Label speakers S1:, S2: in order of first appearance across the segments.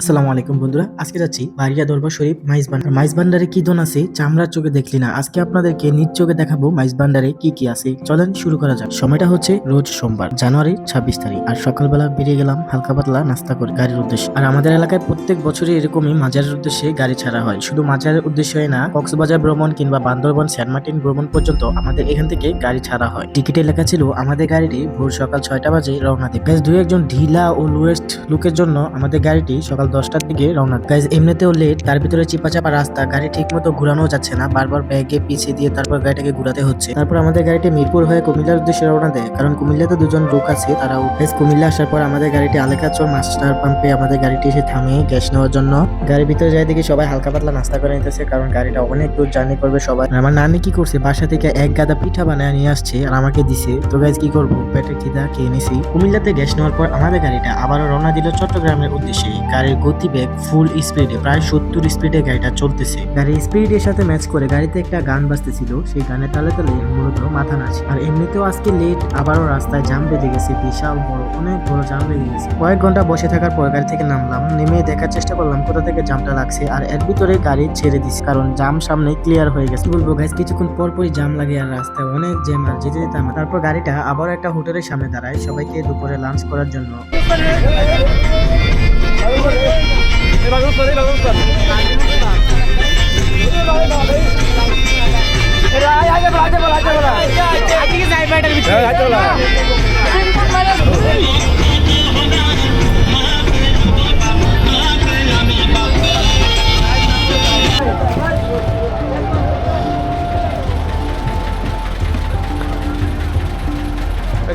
S1: আসসালামু আলাইকুম বন্ধুরা, আজকে যাচ্ছি বাড়িয়া দরবার শরীফ মাইজ ভান্ডারে কি দন আছে চামড়ার চোখে দেখলি না। আজকে আপনাদেরকে নিজ চোখে দেখাবো মাইজ ভান্ডারে কি কি আছে। চলেন শুরু করা যাক। সময়টা হচ্ছে রোজ সোমবার, জানুয়ারি 26 তারিখ। আর সকালবেলা বেরিয়ে গেলাম হালকা পাতলা নাস্তা করে গাড়ির উদ্দেশ্যে। আর আমাদের এলাকায় প্রত্যেক বছরই এরকমই মাজারের উদ্দেশ্যে গাড়ি ছাড়া হয়। শুধু মাজারের উদ্দেশ্যে না, কক্সবাজার ভ্রমণ কিংবা বান্দরবান সেন্ট মার্টিন ভ্রমণ পর্যন্ত আমাদের এখান থেকে গাড়ি ছাড়া হয়। টিকিটে লেখা ছিল আমাদের গাড়িটি ভোর সকাল 6টা বাজে রওনা দেবে। বেশ দুই একজন ঢিলা ও লোয়েস্ট লুকের জন্য আমাদের গাড়িটি সকাল 10টার দিকে রওনা। গাইজ এমনিতেও লেট, তার ভিতরে চিপাচাপা রাস্তা, গাড়ি ঠিক মতো ঘুরানো যাচ্ছে না, বারবার ব্যাগে পিছিয়ে দিয়ে তারপর গাড়িটাকে ঘুরাতে হচ্ছে। তারপর আমাদের গাড়িটি মিরপুর হয়ে কুমিল্লার উদ্দেশ্যে রওনা দেয়, কারণ কুমিল্লাতে দুজন লোক আছে তারাও। কুমিল্লা আসার পর আমাদের গাড়িটি আলেকাচর মাস্টার পাম্পে আমাদের গাড়িটি এসে থামে গ্যাস নেওয়ার জন্য। গাড়ির ভিতরে যাই দেখি সবাই হালকা পাতলা নাস্তা করে নিতেছে, কারণ গাড়িটা অনেক দূর জার্নি করবে সবাই। আমার নানি কি করছে, বাসা থেকে এক গাদা পিঠা বানায় নিয়ে আসছে আর আমাকে দিছে। তো গাইজ কি করবো, পেটের খিদা খেয়ে নিছি। কুমিল্লাতে গ্যাস নেওয়ার পর আমাদের গাড়িটা আবারও রওনা দিল চট্টগ্রামের উদ্দেশ্যে। গাড়ির গতিবেগ ফুল স্পিডে, প্রায় 70 স্পিডে গাড়িটা চলতেছে। গাড়ির স্পিডের সাথে ম্যাচ করে গাড়িতে একটা গান বাজতেছিল, সেই গানের তালে তালে মূলত মাথা নাচে। আর এমনিতেও আজকে লেট, আবারও রাস্তায় জাম বেঁধে গেছে, বিশাল বড় অনেক বড় জাম লেগে গেছে। কয়েক ঘন্টা বসে থাকার পর গাড়ি থেকে নামলাম, নেমে দেখার চেষ্টা করলাম কোথা থেকে জামটা লাগছে। আর এর ভিতরে গাড়ি ছেড়ে দিছি, কারণ জাম সামনে ক্লিয়ার হয়ে গেছে। বলবো গাইস, কিছুক্ষণ পরপরই জাম লাগে আর রাস্তায় অনেক জ্যাম। আর যেতে যেতে তারপর গাড়িটা আবার একটা হোটেলের সামনে দাঁড়ায় সবাইকে দুপুরে লাঞ্চ করার জন্য।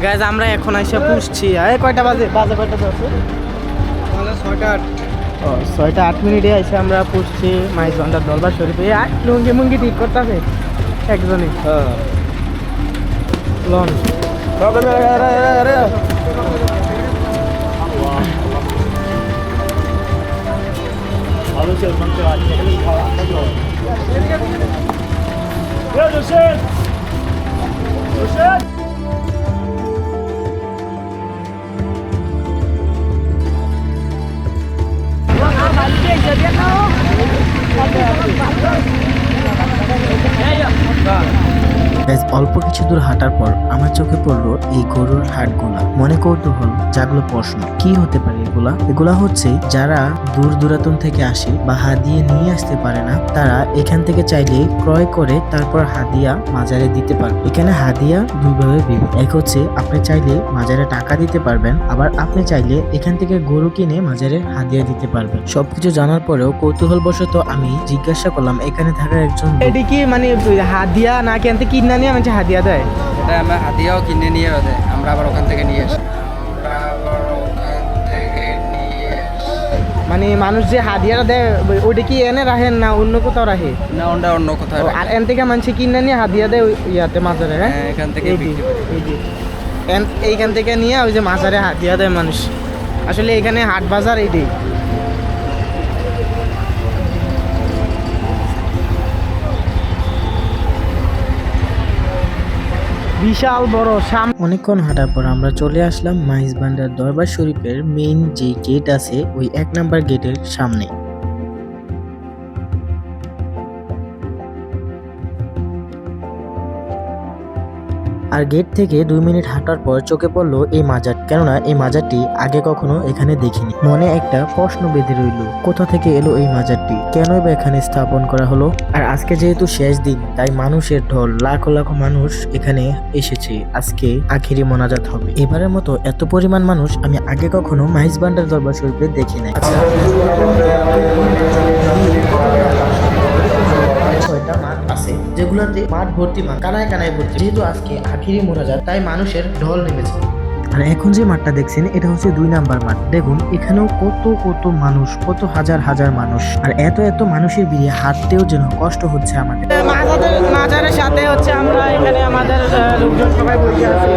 S1: গাইজ আমরা এখন এসে পুষছি। কয়টা বাজে কয়টা আছে? 6টা 8 মিনিটে এসে আমরা পুষছি মাইজ ভান্ডার দরবার শরীফে। লুঙ্গি মুঙ্গি ঠিক করতে হবে একজনই। লন অল্প কিছু দূর হাঁটার পর আমার চোখে পড়লো এই গরুর হাটগুলা। মনে কৌতূহল জাগলো প্রশ্ন, কি হতে পারে এগুলা? এগুলা হচ্ছে যারা দূর দূরান্তন থেকে আসে বা হাদিয়ে নিয়ে আসতে পারে না, তারা এখান থেকে চাইলে ক্রয় করে তারপর হাদিয়া মাজারে দিতে পারবে। এখানে হাদিয়া দুইভাবে বিভিন্ন। এক হচ্ছে আপনি চাইলে মাজারে টাকা দিতে পারবেন, আবার আপনি চাইলে এখান থেকে গরু কিনে মাজারে হাদিয়া দিতে পারবেন। সবকিছু জানার পরেও কৌতূহল বশত আমি জিজ্ঞাসা করলাম এখানে থাকা একজন, এটি কি মানে হাদিয়া না কেন কিনা নিয়ে আমাকে হাদিয়া দেয়?
S2: এটা আমরা হাদিয়াও কিনে নিয়ে দেয়, আমরা আবার ওখান থেকে নিয়ে আসি।
S1: মানে মানুষ যে হাদিয়াটা দেয় ওইটা কি এনে রাখেন না অন্য কোথাও রাখে?
S2: না, ওটা অন্য কোথাও।
S1: আর এন থেকে মানুষ কিনে নিয়ে হাদিয়া দেয় ইয়াতে মাজারে।
S2: হ্যাঁ, এখান থেকে
S1: এইখান থেকে নিয়ে ওই যে মাজারে হাদিয়া দেয় মানুষ। আসলে এখানে হাট বাজার এইটাই। বিশাল বড়। অনেকক্ষণ হাঁটার পর আমরা চলে আসলাম মাইজ ভান্ডার দরবার শরীফের মেইন যে গেট আছে ওই 1 নাম্বার গেটের সামনে। আর গেট থেকে 2 মিনিট হাঁটার পর চোখে পড়লো এই মাজার, কেননা এই মাজারটি আগে কখনো এখানে দেখিনি। মনে একটা প্রশ্ন বেঁধে রইল, কোথা থেকে এলো এই মাজারটি, কেনই বা এখানে স্থাপন করা হলো? আর আজকে যেহেতু শেষ দিন, তাই মানুষের ঢল, লাখো লাখো মানুষ এখানে এসেছে। আজকে আখিরি মোনাজাত হবে। এবারের মতো এত পরিমাণ মানুষ আমি আগে কখনো মাইজ ভান্ডার দরবার শরীফে দেখি নাই। যেগুলোতে মাঠ ভর্তি, কানায় কানায় ভর্তি। যেহেতু আজকে আখিরি মোনাজাত, তাই মানুষের ঢল নেমেছে। আর এখন যে মাঠটা দেখছেন এটা হচ্ছে 2 নাম্বার মাঠ। দেখুন এখানেও কত কত মানুষ, কত হাজার হাজার মানুষ। আর এত এত মানুষের ভিড়ে হাঁটতেও যেন কষ্ট হচ্ছে আমাদের। মাজারের সাথে হচ্ছে আমরা এখানে আমাদের লোকজন সবাই বসে আছি।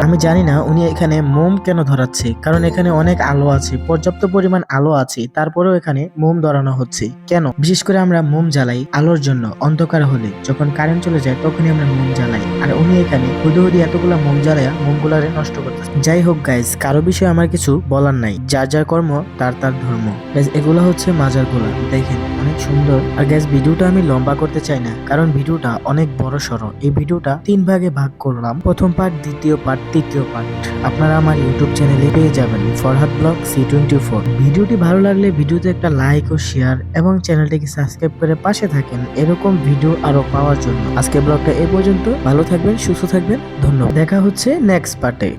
S1: আমি জানি না উনি এখানে মোম কেন ধরাচ্ছে, কারণ এখানে অনেক আলো আছে, পর্যাপ্ত পরিমাণ আলো আছে, তারপরেও এখানে মোম ধরানো হচ্ছে কেন? বিশেষ করে আমরা মোম জ্বালাই আলোর জন্য, অন্ধকার হলে যখন কারেন্ট চলে যায় তখনই আমরা মোম জ্বালাই, আর উনি এখানে হুদি এতগুলা মোম জ্বালায়া মোমগুলারে নষ্ট করতেছে। যাই হোক গাইজ, কারো বিষয়ে আমার কিছু বলার নাই, যার যার কর্ম তার তার ধর্ম। গাইজ এগুলা হচ্ছে মাজারগুলা, দেখেন অনেক সুন্দর। আর গাইজ ভিডিওটা আমি লম্বা করতে চাই না, কারণ ভিডিওটা অনেক বড় সড়ো। এই ভিডিওটা 3 ভাগে ভাগ করলাম, প্রথম পার্ট, দ্বিতীয় পার্ট, তৃতীয় পার্ট। আপনারা আমার ইউটিউব চ্যানেলে পেয়ে যাবেন, ফরহাদ ব্লগ C24। ভিডিওটি ভালো লাগলে ভিডিওতে একটা লাইক ও শেয়ার এবং চ্যানেলটিকে সাবস্ক্রাইব করে পাশে থাকেন এরকম ভিডিও আরো পাওয়ার জন্য। আজকে ব্লগটা এ পর্যন্ত, ভালো থাকবেন, সুস্থ থাকবেন, ধন্যবাদ। দেখা হচ্ছে নেক্সট পার্টে।